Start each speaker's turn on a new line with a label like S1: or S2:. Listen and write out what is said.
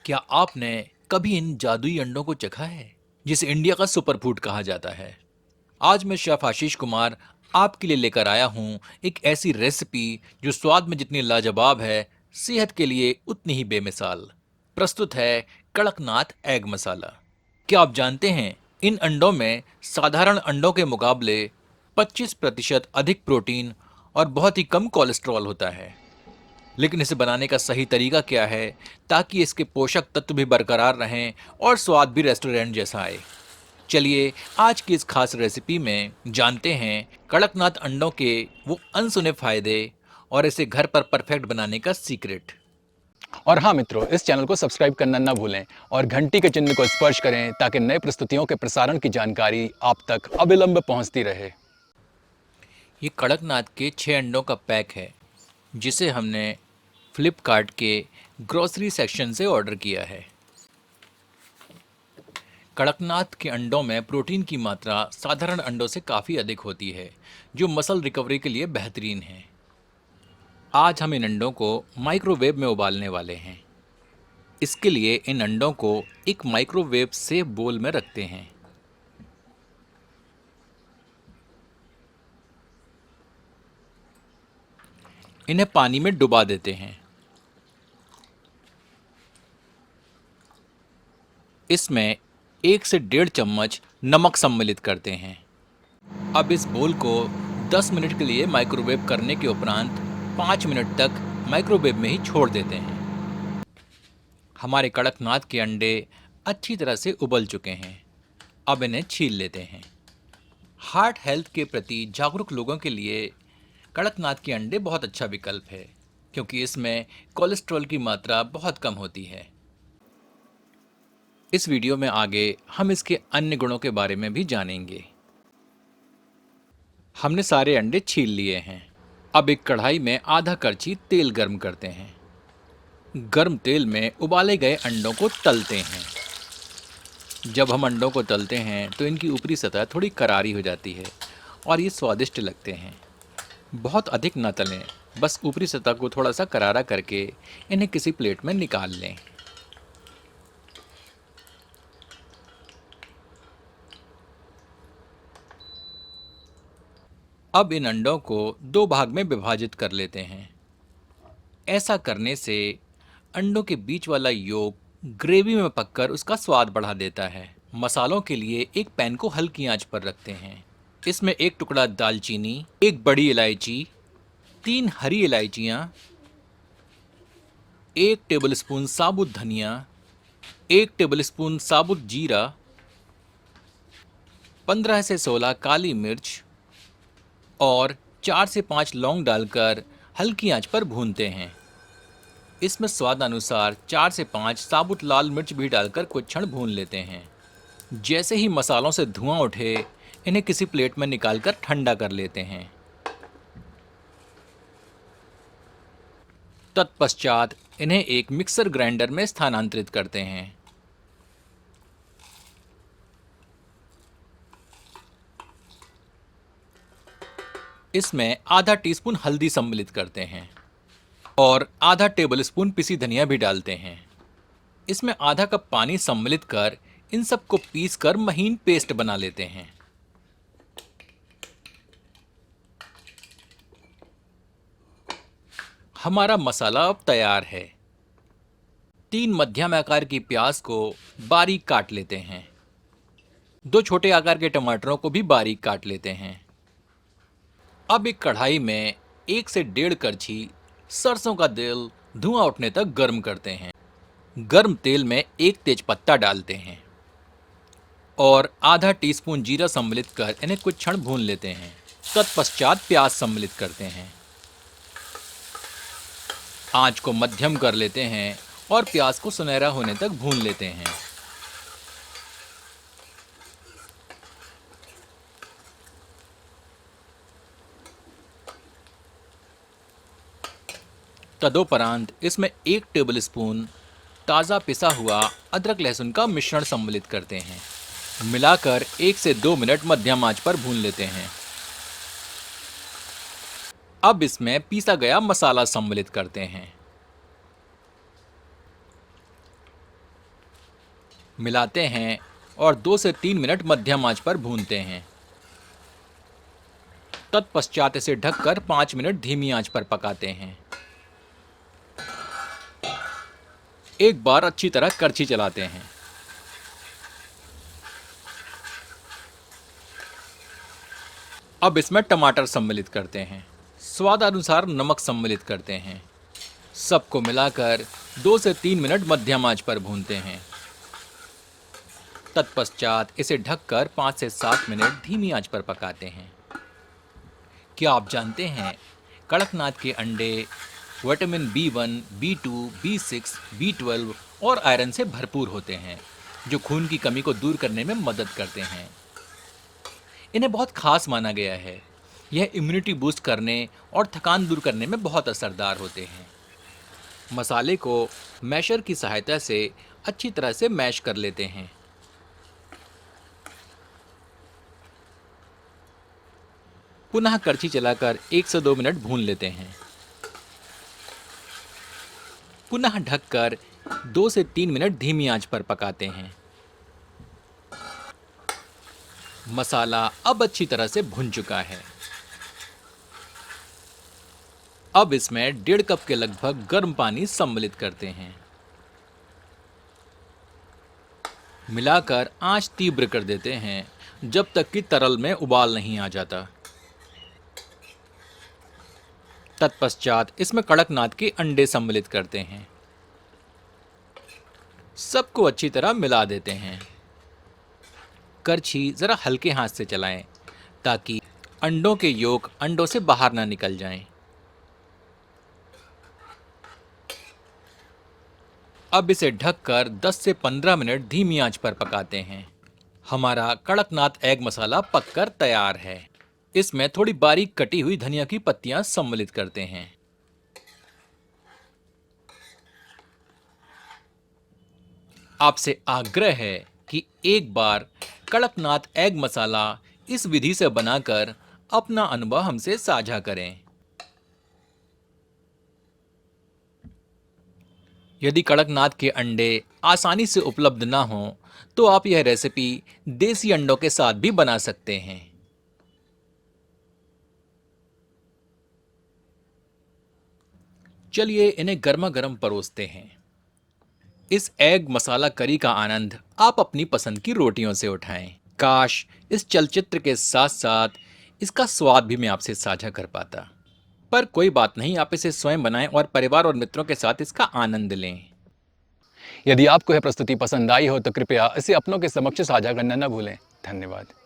S1: क्या आपने कभी इन जादुई अंडों को चखा है जिसे इंडिया का सुपर फूड कहा जाता है? आज मैं शेफ आशीष कुमार आपके लिए लेकर आया हूँ एक ऐसी रेसिपी जो स्वाद में जितनी लाजवाब है, सेहत के लिए उतनी ही बेमिसाल। प्रस्तुत है कड़कनाथ एग मसाला। क्या आप जानते हैं इन अंडों में साधारण अंडों के मुकाबले 25% अधिक प्रोटीन और बहुत ही कम कोलेस्ट्रॉल होता है। लेकिन इसे बनाने का सही तरीका क्या है ताकि इसके पोषक तत्व भी बरकरार रहें और स्वाद भी रेस्टोरेंट जैसा आए? चलिए आज की इस खास रेसिपी में जानते हैं कड़कनाथ अंडों के वो अनसुने फायदे और इसे घर पर परफेक्ट बनाने का सीक्रेट।
S2: और हाँ मित्रों, इस चैनल को सब्सक्राइब करना ना भूलें और घंटी के चिन्ह को स्पर्श करें ताकि नए प्रस्तुतियों के प्रसारण की जानकारी आप तक अविलंब पहुंचती रहे।
S1: ये कड़कनाथ के 6 अंडों का पैक है जिसे हमने फ्लिपकार्ट के ग्रोसरी सेक्शन से ऑर्डर किया है। कड़कनाथ के अंडों में प्रोटीन की मात्रा साधारण अंडों से काफ़ी अधिक होती है, जो मसल रिकवरी के लिए बेहतरीन है। आज हम इन अंडों को माइक्रोवेव में उबालने वाले हैं। इसके लिए इन अंडों को एक माइक्रोवेव सेफ बोल में रखते हैं। इन्हें पानी में डुबा देते हैं। इसमें 1 से 1.5 चम्मच नमक सम्मिलित करते हैं। अब इस बोल को 10 मिनट के लिए माइक्रोवेव करने के उपरांत 5 मिनट तक माइक्रोवेव में ही छोड़ देते हैं। हमारे कड़कनाथ के अंडे अच्छी तरह से उबल चुके हैं। अब इन्हें छील लेते हैं। हार्ट हेल्थ के प्रति जागरूक लोगों के लिए कड़कनाथ के अंडे बहुत अच्छा विकल्प है, क्योंकि इसमें कोलेस्ट्रॉल की मात्रा बहुत कम होती है। इस वीडियो में आगे हम इसके अन्य गुणों के बारे में भी जानेंगे। हमने सारे अंडे छील लिए हैं। अब एक कढ़ाई में आधा करछी तेल गर्म करते हैं। गर्म तेल में उबाले गए अंडों को तलते हैं। जब हम अंडों को तलते हैं तो इनकी ऊपरी सतह थोड़ी करारी हो जाती है और ये स्वादिष्ट लगते हैं। बहुत अधिक ना तलें, बस ऊपरी सतह को थोड़ा सा करारा करके इन्हें किसी प्लेट में निकाल लें। अब इन अंडों को 2 भाग में विभाजित कर लेते हैं। ऐसा करने से अंडों के बीच वाला योक ग्रेवी में पककर उसका स्वाद बढ़ा देता है। मसालों के लिए एक पैन को हल्की आंच पर रखते हैं। इसमें 1 टुकड़ा दालचीनी, 1 बड़ी इलायची, 3 हरी इलायचियाँ, 1 टेबलस्पून साबुत धनिया, 1 टेबलस्पून साबुत जीरा, 15 से 16 काली मिर्च और 4 से 5 लौंग डालकर हल्की आंच पर भूनते हैं। इसमें स्वादानुसार 4 से 5 साबुत लाल मिर्च भी डालकर कुछ क्षण भून लेते हैं। जैसे ही मसालों से धुआं उठे, इन्हें किसी प्लेट में निकालकर ठंडा कर लेते हैं। तत्पश्चात इन्हें एक मिक्सर ग्राइंडर में स्थानांतरित करते हैं। इसमें आधा टीस्पून हल्दी सम्मिलित करते हैं और आधा टेबलस्पून पिसी धनिया भी डालते हैं। इसमें आधा कप पानी सम्मिलित कर इन सबको पीस कर महीन पेस्ट बना लेते हैं। हमारा मसाला अब तैयार है। 3 मध्यम आकार की प्याज को बारीक काट लेते हैं। 2 छोटे आकार के टमाटरों को भी बारीक काट लेते हैं। अब एक कढ़ाई में 1 से 1.5 करछी सरसों का तेल धुआं उठने तक गर्म करते हैं। गर्म तेल में 1 तेज पत्ता डालते हैं और आधा टीस्पून जीरा सम्मिलित कर इन्हें कुछ क्षण भून लेते हैं। तत्पश्चात प्याज सम्मिलित करते हैं। आंच को मध्यम कर लेते हैं और प्याज को सुनहरा होने तक भून लेते हैं। तदोपरांत इसमें 1 टेबलस्पून ताज़ा पिसा हुआ अदरक लहसुन का मिश्रण सम्मिलित करते हैं। मिलाकर 1 से 2 मिनट मध्यम आंच पर भून लेते हैं। अब इसमें पीसा गया मसाला सम्मिलित करते हैं। मिलाते हैं और 2 से 3 मिनट मध्यम आंच पर भूनते हैं। तत्पश्चात इसे ढककर 5 मिनट धीमी आंच पर पकाते हैं। एक बार अच्छी तरह करछी चलाते हैं। अब इसमें टमाटर सम्मिलित करते हैं। स्वादानुसार नमक सम्मिलित करते हैं। सबको मिलाकर 2 से 3 मिनट मध्यम आंच पर भूनते हैं। तत्पश्चात इसे ढककर 5 से 7 मिनट धीमी आंच पर पकाते हैं। क्या आप जानते हैं कड़कनाथ के अंडे vitamin B1, B2, B6, B12 और आयरन से भरपूर होते हैं, जो खून की कमी को दूर करने में मदद करते हैं। इन्हें बहुत खास माना गया है। यह इम्यूनिटी बूस्ट करने और थकान दूर करने में बहुत असरदार होते हैं। मसाले को मैशर की सहायता से अच्छी तरह से मैश कर लेते हैं। पुनः करछी चलाकर 1 से 2 मिनट भून लेते हैं। पुनः ढककर 2 से 3 मिनट धीमी आंच पर पकाते हैं। मसाला अब अच्छी तरह से भुन चुका है। अब इसमें 1.5 कप के लगभग गर्म पानी सम्मिलित करते हैं। मिलाकर आंच तीव्र कर देते हैं जब तक कि तरल में उबाल नहीं आ जाता। तत्पश्चात इसमें कड़कनाथ के अंडे सम्मिलित करते हैं। सबको अच्छी तरह मिला देते हैं। करछी जरा हल्के हाथ से चलाएं ताकि अंडों के योक अंडों से बाहर ना निकल जाएं। अब इसे ढककर 10 से 15 मिनट धीमी आंच पर पकाते हैं। हमारा कड़कनाथ एग मसाला पककर तैयार है। इसमें थोड़ी बारीक कटी हुई धनिया की पत्तियां सम्मिलित करते हैं। आपसे आग्रह है कि एक बार कड़कनाथ एग मसाला इस विधि से बनाकर अपना अनुभव हमसे साझा करें। यदि कड़कनाथ के अंडे आसानी से उपलब्ध ना हो तो आप यह रेसिपी देसी अंडों के साथ भी बना सकते हैं। चलिए इन्हें गर्मा गर्म परोसते हैं। इस एग मसाला करी का आनंद आप अपनी पसंद की रोटियों से उठाएं। काश इस चलचित्र के साथ साथ इसका स्वाद भी मैं आपसे साझा कर पाता, पर कोई बात नहीं, आप इसे स्वयं बनाएं और परिवार और मित्रों के साथ इसका आनंद लें।
S2: यदि आपको यह प्रस्तुति पसंद आई हो तो कृपया इसे अपनों के समक्ष साझा करना न भूलें। धन्यवाद।